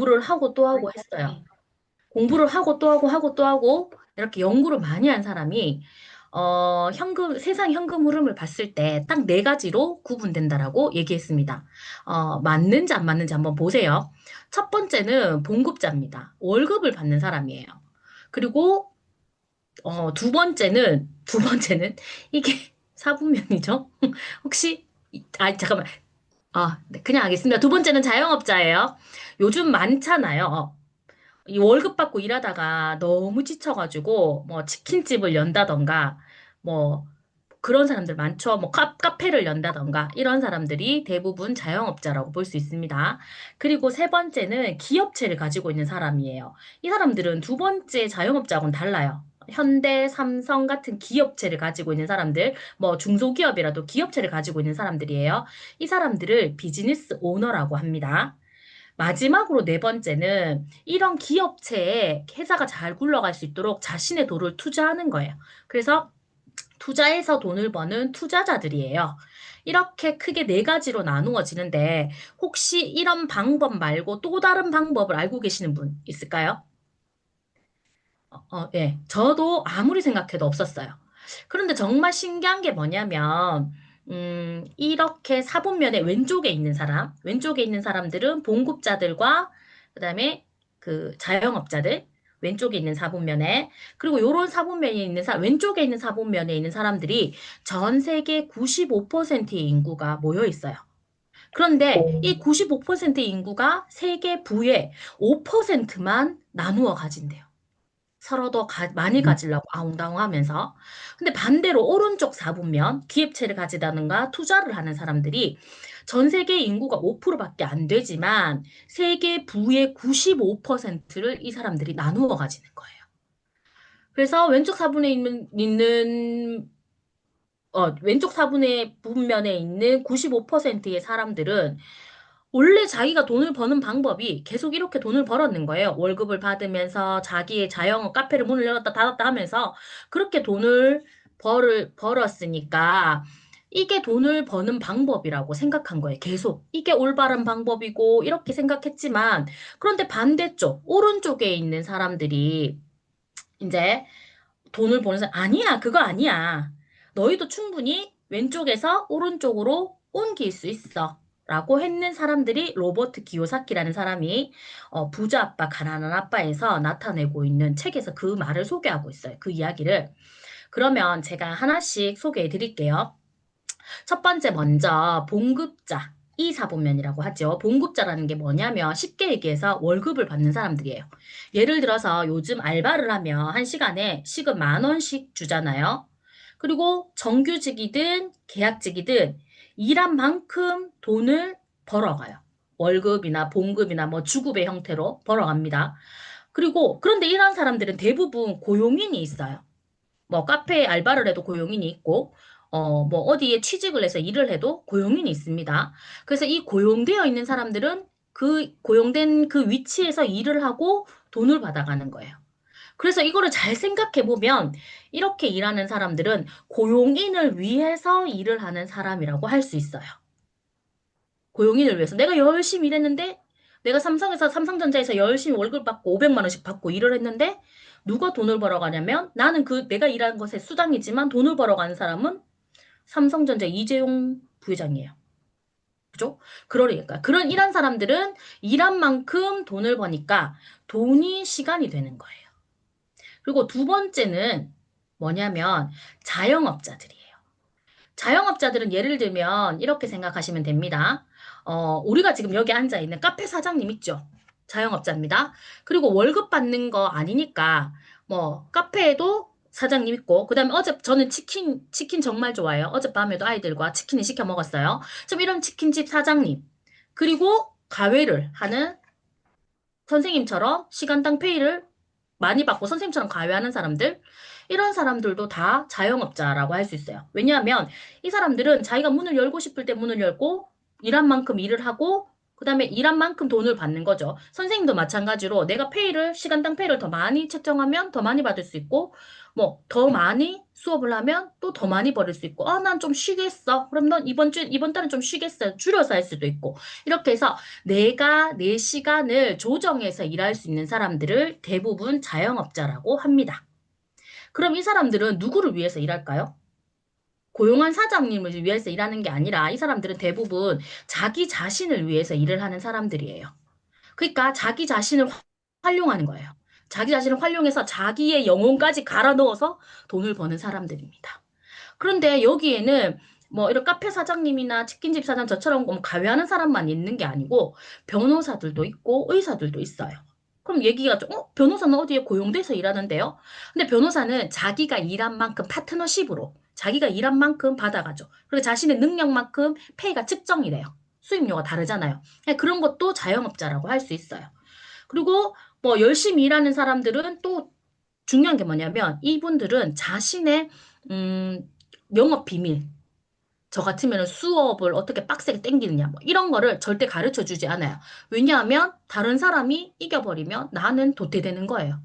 공부를 하고 또 하고 했어요. 공부를 하고 또 하고 하고 또 하고 이렇게 연구를 많이 한 사람이 세상 현금 흐름을 봤을 때 딱 네 가지로 구분된다라고 얘기했습니다. 맞는지 안 맞는지 한번 보세요. 첫 번째는 봉급자입니다. 월급을 받는 사람이에요. 그리고 두 번째는 이게 사분면이죠. 혹시 잠깐만. 네, 그냥 하겠습니다. 두 번째는 자영업자예요. 요즘 많잖아요. 이 월급 받고 일하다가 너무 지쳐가지고 뭐 치킨집을 연다던가 뭐 그런 사람들 많죠. 뭐 카페를 연다던가 이런 사람들이 대부분 자영업자라고 볼 수 있습니다. 그리고 세 번째는 기업체를 가지고 있는 사람이에요. 이 사람들은 두 번째 자영업자하고는 달라요. 현대, 삼성 같은 기업체를 가지고 있는 사람들, 뭐 중소기업이라도 기업체를 가지고 있는 사람들이에요. 이 사람들을 비즈니스 오너라고 합니다. 마지막으로 네 번째는 이런 기업체에 회사가 잘 굴러갈 수 있도록 자신의 돈을 투자하는 거예요. 그래서 투자해서 돈을 버는 투자자들이에요. 이렇게 크게 네 가지로 나누어지는데 혹시 이런 방법 말고 또 다른 방법을 알고 계시는 분 있을까요? 예. 저도 아무리 생각해도 없었어요. 그런데 정말 신기한 게 뭐냐면, 이렇게 사분면에 왼쪽에 있는 사람들은 봉급자들과, 그 다음에 그 자영업자들, 왼쪽에 있는 사분면에, 그리고 요런 왼쪽에 있는 사분면에 있는 사람들이 전 세계 95%의 인구가 모여 있어요. 그런데 이 95%의 인구가 세계 부의 5%만 나누어 가진대요. 서로 더 많이 가지려고 아웅다웅하면서. 근데 반대로 오른쪽 4분면 기업체를 가지다는가 투자를 하는 사람들이 전 세계 인구가 5%밖에 안 되지만 세계 부의 95%를 이 사람들이 나누어 가지는 거예요. 그래서 왼쪽 4분의 분면에 있는 95%의 사람들은 원래 자기가 돈을 버는 방법이 계속 이렇게 돈을 벌었는 거예요. 월급을 받으면서 자기의 자영업 카페를 문을 열었다 닫았다 하면서 그렇게 돈을 벌었으니까 이게 돈을 버는 방법이라고 생각한 거예요. 계속. 이게 올바른 방법이고 이렇게 생각했지만 그런데 반대쪽, 오른쪽에 있는 사람들이 이제 돈을 버는 사람, 아니야, 그거 아니야. 너희도 충분히 왼쪽에서 오른쪽으로 옮길 수 있어. 라고 했는 사람들이 로버트 기요사키라는 사람이 부자 아빠, 가난한 아빠에서 나타내고 있는 책에서 그 말을 소개하고 있어요. 그 이야기를. 그러면 제가 하나씩 소개해 드릴게요. 첫 번째 먼저 봉급자. 이 사분면이라고 하죠. 봉급자라는 게 뭐냐면 쉽게 얘기해서 월급을 받는 사람들이에요. 예를 들어서 요즘 알바를 하면 한 시간에 시급 10,000원씩 주잖아요. 그리고 정규직이든 계약직이든 일한 만큼 돈을 벌어가요. 월급이나 봉급이나 뭐 주급의 형태로 벌어갑니다. 그리고 그런데 이런 사람들은 대부분 고용인이 있어요. 뭐 카페에 알바를 해도 고용인이 있고, 뭐 어디에 취직을 해서 일을 해도 고용인이 있습니다. 그래서 이 고용되어 있는 사람들은 그 고용된 그 위치에서 일을 하고 돈을 받아가는 거예요. 그래서 이거를 잘 생각해 보면 이렇게 일하는 사람들은 고용인을 위해서 일을 하는 사람이라고 할 수 있어요. 고용인을 위해서. 내가 열심히 일했는데, 내가 삼성전자에서 열심히 월급 받고 500만 원씩 받고 일을 했는데, 누가 돈을 벌어가냐면, 나는 내가 일한 것의 수당이지만 돈을 벌어가는 사람은 삼성전자 이재용 부회장이에요. 그죠? 그러니까. 그런 일한 사람들은 일한 만큼 돈을 버니까 돈이 시간이 되는 거예요. 그리고 두 번째는 뭐냐면 자영업자들이에요. 자영업자들은 예를 들면 이렇게 생각하시면 됩니다. 우리가 지금 여기 앉아 있는 카페 사장님 있죠? 자영업자입니다. 그리고 월급 받는 거 아니니까 뭐 카페에도 사장님 있고 그다음에 어제 저는 치킨 정말 좋아해요. 어젯밤에도 아이들과 치킨을 시켜 먹었어요. 좀 이런 치킨집 사장님 그리고 가외를 하는 선생님처럼 시간당 페이를 많이 받고 선생님처럼 가외하는 사람들, 이런 사람들도 다 자영업자라고 할 수 있어요. 왜냐하면 이 사람들은 자기가 문을 열고 싶을 때 문을 열고, 일한 만큼 일을 하고, 그다음에 일한 만큼 돈을 받는 거죠. 선생님도 마찬가지로 내가 시간당 페이를 더 많이 책정하면 더 많이 받을 수 있고, 뭐, 더 많이 수업을 하면 또 더 많이 벌을 수 있고, 난 좀 쉬겠어. 그럼 넌 이번 달은 좀 쉬겠어. 줄여서 할 수도 있고. 이렇게 해서 내가 내 시간을 조정해서 일할 수 있는 사람들을 대부분 자영업자라고 합니다. 그럼 이 사람들은 누구를 위해서 일할까요? 고용한 사장님을 위해서 일하는 게 아니라 이 사람들은 대부분 자기 자신을 위해서 일을 하는 사람들이에요. 그러니까 자기 자신을 활용하는 거예요. 자기 자신을 활용해서 자기의 영혼까지 갈아 넣어서 돈을 버는 사람들입니다. 그런데 여기에는 뭐 이런 카페 사장님이나 치킨집 사장 저처럼 뭐 가외하는 사람만 있는 게 아니고 변호사들도 있고 의사들도 있어요. 그럼 얘기가 좀, 변호사는 어디에 고용돼서 일하는데요? 근데 변호사는 자기가 일한 만큼 파트너십으로 자기가 일한 만큼 받아가죠. 그리고 자신의 능력만큼 페이가 측정이 돼요. 수입료가 다르잖아요. 그런 것도 자영업자라고 할 수 있어요. 그리고 뭐 열심히 일하는 사람들은 또 중요한 게 뭐냐면 이분들은 자신의 음, 영업 비밀, 저 같으면 수업을 어떻게 빡세게 땡기느냐, 뭐 이런 거를 절대 가르쳐 주지 않아요. 왜냐하면 다른 사람이 이겨버리면 나는 도태되는 거예요.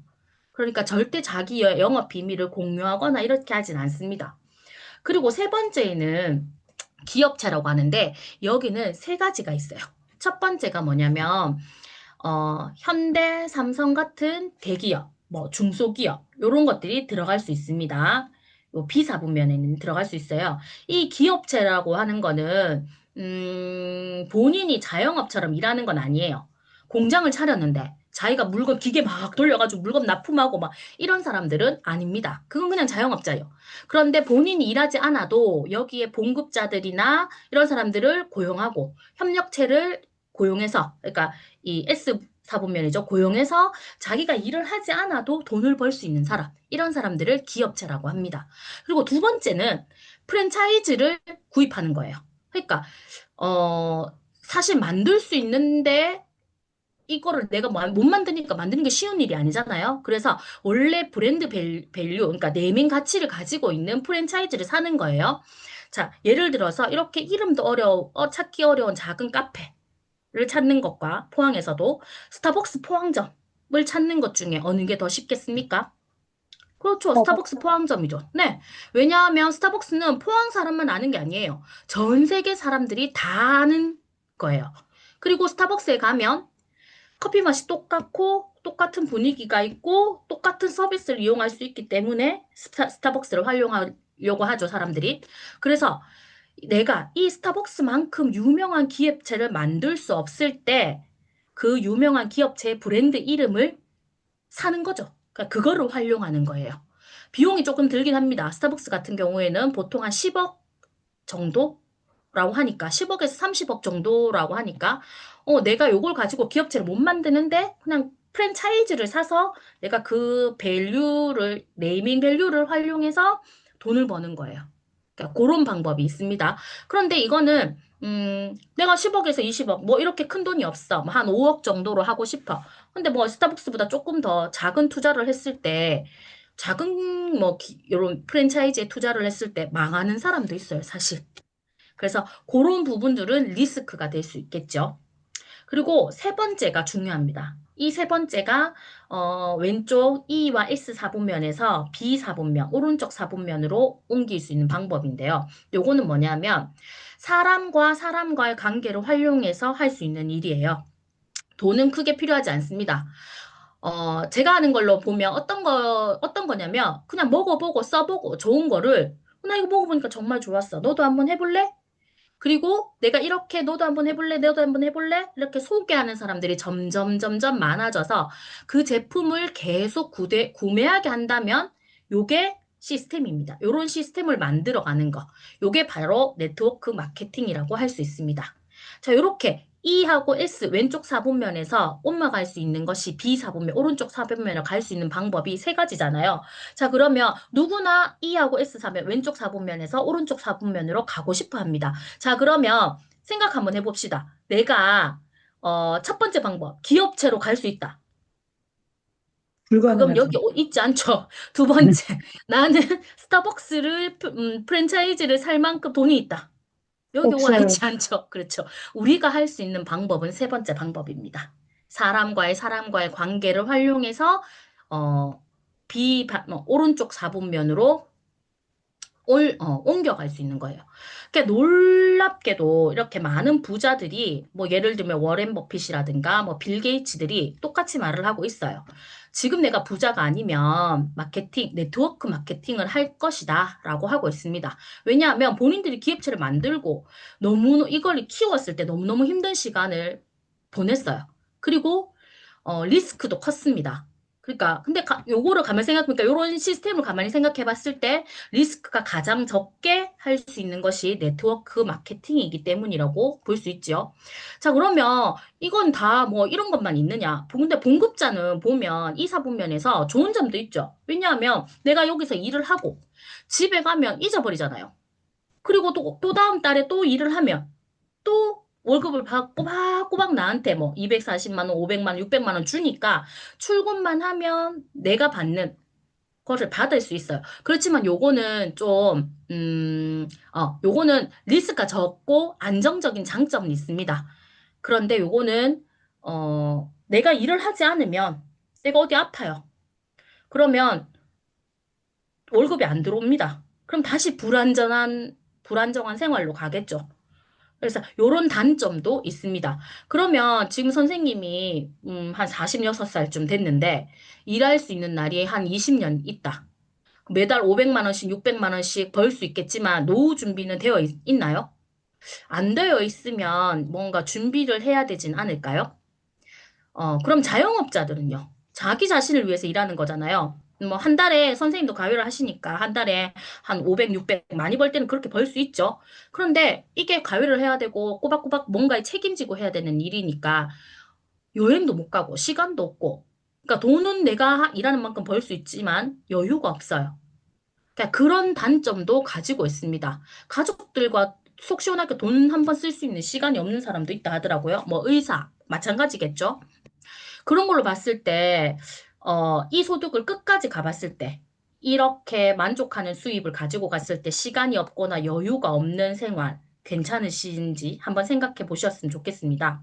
그러니까 절대 자기 영업 비밀을 공유하거나 이렇게 하진 않습니다. 그리고 세 번째는 기업체라고 하는데 여기는 세 가지가 있어요. 첫 번째가 뭐냐면 현대, 삼성 같은 대기업, 뭐 중소기업 이런 것들이 들어갈 수 있습니다. 요 비사분면에는 들어갈 수 있어요. 이 기업체라고 하는 거는 본인이 자영업처럼 일하는 건 아니에요. 공장을 차렸는데 자기가 물건 기계 막 돌려가지고 물건 납품하고 막 이런 사람들은 아닙니다. 그건 그냥 자영업자예요. 그런데 본인이 일하지 않아도 여기에 봉급자들이나 이런 사람들을 고용하고 협력체를 고용해서 그러니까 이 S사분면이죠. 고용해서 자기가 일을 하지 않아도 돈을 벌 수 있는 사람. 이런 사람들을 기업체라고 합니다. 그리고 두 번째는 프랜차이즈를 구입하는 거예요. 그러니까 어 사실 만들 수 있는데 이거를 내가 못 만드니까 만드는 게 쉬운 일이 아니잖아요. 그래서 원래 브랜드 밸류, 그러니까 네이밍 가치를 가지고 있는 프랜차이즈를 사는 거예요. 자, 예를 들어서 이렇게 이름도 찾기 어려운 작은 카페. 를 찾는 것과 포항에서도 스타벅스 포항점을 찾는 것 중에 어느 게 더 쉽겠습니까? 그렇죠. 스타벅스 포항점이죠. 네. 왜냐하면 스타벅스는 포항 사람만 아는 게 아니에요. 전 세계 사람들이 다 아는 거예요. 그리고 스타벅스에 가면 커피 맛이 똑같고 똑같은 분위기가 있고 똑같은 서비스를 이용할 수 있기 때문에 스타벅스를 활용하려고 하죠, 사람들이. 그래서 내가 이 스타벅스만큼 유명한 기업체를 만들 수 없을 때 그 유명한 기업체의 브랜드 이름을 사는 거죠. 그러니까 그거를 활용하는 거예요. 비용이 조금 들긴 합니다. 스타벅스 같은 경우에는 보통 한 10억 정도라고 하니까 10억에서 30억 정도라고 하니까 내가 요걸 가지고 기업체를 못 만드는데 그냥 프랜차이즈를 사서 내가 그 밸류를 네이밍 밸류를 활용해서 돈을 버는 거예요. 그러니까 그런 방법이 있습니다. 그런데 이거는 내가 10억에서 20억 뭐 이렇게 큰 돈이 없어. 뭐한 5억 정도로 하고 싶어. 근데 뭐 스타벅스보다 조금 더 작은 투자를 했을 때 작은 뭐 이런 프랜차이즈에 투자를 했을 때 망하는 사람도 있어요, 사실. 그래서 그런 부분들은 리스크가 될 수 있겠죠. 그리고 세 번째가 중요합니다. 이 세 번째가 왼쪽 E와 S 사분면에서 B 사분면, 오른쪽 사분면으로 옮길 수 있는 방법인데요. 요거는 뭐냐면 사람과 사람과의 관계를 활용해서 할 수 있는 일이에요. 돈은 크게 필요하지 않습니다. 제가 하는 걸로 보면 어떤 거냐면 그냥 먹어보고 써보고 좋은 거를 나 이거 먹어보니까 정말 좋았어. 너도 한번 해볼래? 그리고 내가 이렇게 너도 한번 해볼래? 너도 한번 해볼래? 이렇게 소개하는 사람들이 점점 많아져서 그 제품을 계속 구매하게 한다면 요게 시스템입니다. 요런 시스템을 만들어가는 거. 요게 바로 네트워크 마케팅이라고 할 수 있습니다. 자, 요렇게 E하고 S 왼쪽 사분면에서 올라갈 수 있는 것이 B 사분면, 오른쪽 사분면을 갈 수 있는 방법이 세 가지잖아요. 자, 그러면 누구나 E하고 S 사면 왼쪽 사분면에서 오른쪽 사분면으로 가고 싶어 합니다. 자, 그러면 생각 한번 해봅시다. 내가 첫 번째 방법, 기업체로 갈 수 있다. 그럼 불가능하죠. 여기 있지 않죠? 두 번째, 나는 스타벅스를 프랜차이즈를 살 만큼 돈이 있다. 여기 와 없어요. 있지 않죠? 그렇죠. 우리가 할 수 있는 방법은 세 번째 방법입니다. 사람과의 관계를 활용해서, 어, 오른쪽 사분면으로 옮겨갈 수 있는 거예요. 그러니까 놀랍게도 이렇게 많은 부자들이, 뭐 예를 들면 워렌 버핏이라든가 뭐 빌 게이츠들이 똑같이 말을 하고 있어요. 지금 내가 부자가 아니면 네트워크 마케팅을 할 것이다 라고 하고 있습니다. 왜냐하면 본인들이 기업체를 만들고 너무 이걸 키웠을 때 너무너무 힘든 시간을 보냈어요. 그리고 리스크도 컸습니다. 그러니까, 근데 요거를 가만히 생각해보니까, 요런 시스템을 가만히 생각해 봤을 때, 리스크가 가장 적게 할 수 있는 것이 네트워크 마케팅이기 때문이라고 볼 수 있죠. 자, 그러면 이건 다 뭐 이런 것만 있느냐? 근데 봉급자는 보면 이 사분면에서 좋은 점도 있죠. 왜냐하면 내가 여기서 일을 하고 집에 가면 잊어버리잖아요. 그리고 또 다음 달에 또 일을 하면 또 월급을 꼬박꼬박 나한테 뭐 240만 원, 500만 원, 600만 원 주니까 출근만 하면 내가 받는 거를 받을 수 있어요. 그렇지만 요거는 좀, 요거는 리스크가 적고 안정적인 장점은 있습니다. 그런데 요거는, 내가 일을 하지 않으면 내가 어디 아파요. 그러면 월급이 안 들어옵니다. 그럼 다시 불안정한 생활로 가겠죠. 그래서 요런 단점도 있습니다. 그러면 지금 선생님이 한 46살쯤 됐는데 일할 수 있는 날이 한 20년 있다. 매달 500만 원씩 600만 원씩 벌 수 있겠지만 노후 준비는 있나요? 안 되어 있으면 뭔가 준비를 해야 되진 않을까요? 그럼 자영업자들은요? 자기 자신을 위해서 일하는 거잖아요. 뭐 한 달에 선생님도 가요를 하시니까 한 달에 한 500, 600 많이 벌 때는 그렇게 벌 수 있죠. 그런데 이게 가요를 해야 되고 꼬박꼬박 뭔가에 책임지고 해야 되는 일이니까 여행도 못 가고 시간도 없고 그러니까 돈은 내가 일하는 만큼 벌 수 있지만 여유가 없어요. 그러니까 그런 단점도 가지고 있습니다. 가족들과 속 시원하게 돈 한 번 쓸 수 있는 시간이 없는 사람도 있다 하더라고요. 뭐 의사 마찬가지겠죠. 그런 걸로 봤을 때, 이 소득을 끝까지 가봤을 때, 이렇게 만족하는 수입을 가지고 갔을 때 시간이 없거나 여유가 없는 생활 괜찮으신지 한번 생각해 보셨으면 좋겠습니다.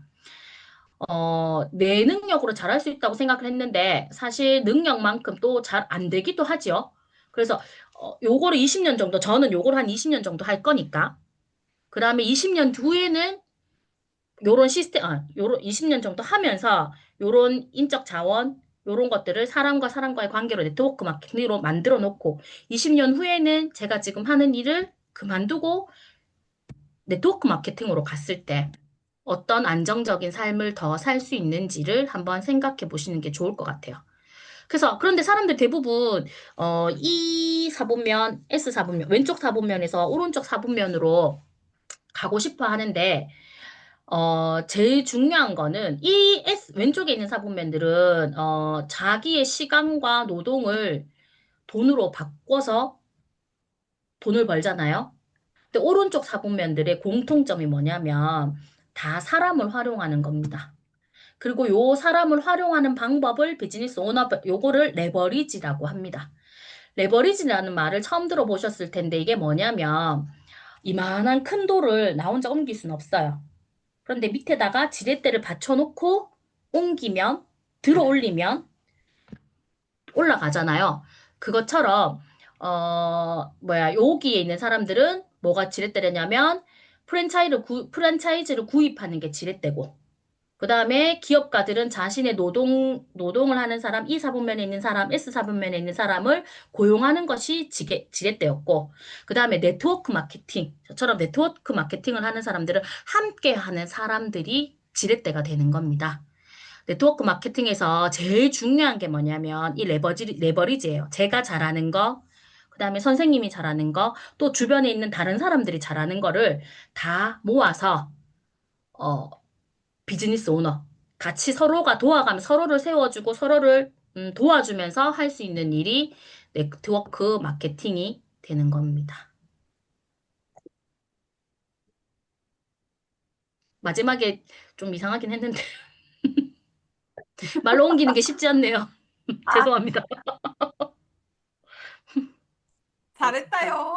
내 능력으로 잘할 수 있다고 생각을 했는데, 사실 능력만큼 또 잘 안 되기도 하죠. 그래서, 요거를 20년 정도, 저는 요거를 한 20년 정도 할 거니까, 그 다음에 20년 후에는 요런 20년 정도 하면서 요런 인적 자원, 요런 것들을 사람과의 관계로 네트워크 마케팅으로 만들어 놓고 20년 후에는 제가 지금 하는 일을 그만두고 네트워크 마케팅으로 갔을 때 어떤 안정적인 삶을 더 살 수 있는지를 한번 생각해 보시는 게 좋을 것 같아요. 그런데 사람들 대부분, E 사분면, S 사분면, 왼쪽 사분면에서 오른쪽 사분면으로 가고 싶어 하는데, 제일 중요한 거는 이 왼쪽에 있는 사분면들은 자기의 시간과 노동을 돈으로 바꿔서 돈을 벌잖아요. 근데 오른쪽 사분면들의 공통점이 뭐냐면 다 사람을 활용하는 겁니다. 그리고 요 사람을 활용하는 방법을 비즈니스 오너, 요거를 레버리지라고 합니다. 레버리지라는 말을 처음 들어보셨을 텐데 이게 뭐냐면 이만한 큰 돌을 나 혼자 옮길 수는 없어요. 그런데 밑에다가 지렛대를 받쳐놓고 옮기면, 들어 올리면 올라가잖아요. 그것처럼, 여기에 있는 사람들은 뭐가 지렛대냐면 프랜차이즈를 구입하는 게 지렛대고, 그 다음에 기업가들은 자신의 노동을 하는 사람, E 사분면에 있는 사람, S 사분면에 있는 사람을 고용하는 것이 지렛대였고, 그 다음에 네트워크 마케팅, 저처럼 네트워크 마케팅을 하는 사람들은 함께 하는 사람들이 지렛대가 되는 겁니다. 네트워크 마케팅에서 제일 중요한 게 뭐냐면 이 레버리지예요. 제가 잘하는 거, 그 다음에 선생님이 잘하는 거, 또 주변에 있는 다른 사람들이 잘하는 거를 다 모아서, 어, 비즈니스 오너. 같이 서로가 도와가며 서로를 세워주고 서로를 도와주면서 할 수 있는 일이 네트워크 마케팅이 되는 겁니다. 마지막에 좀 이상하긴 했는데 말로 옮기는 게 쉽지 않네요. 아, 죄송합니다. 잘했다요.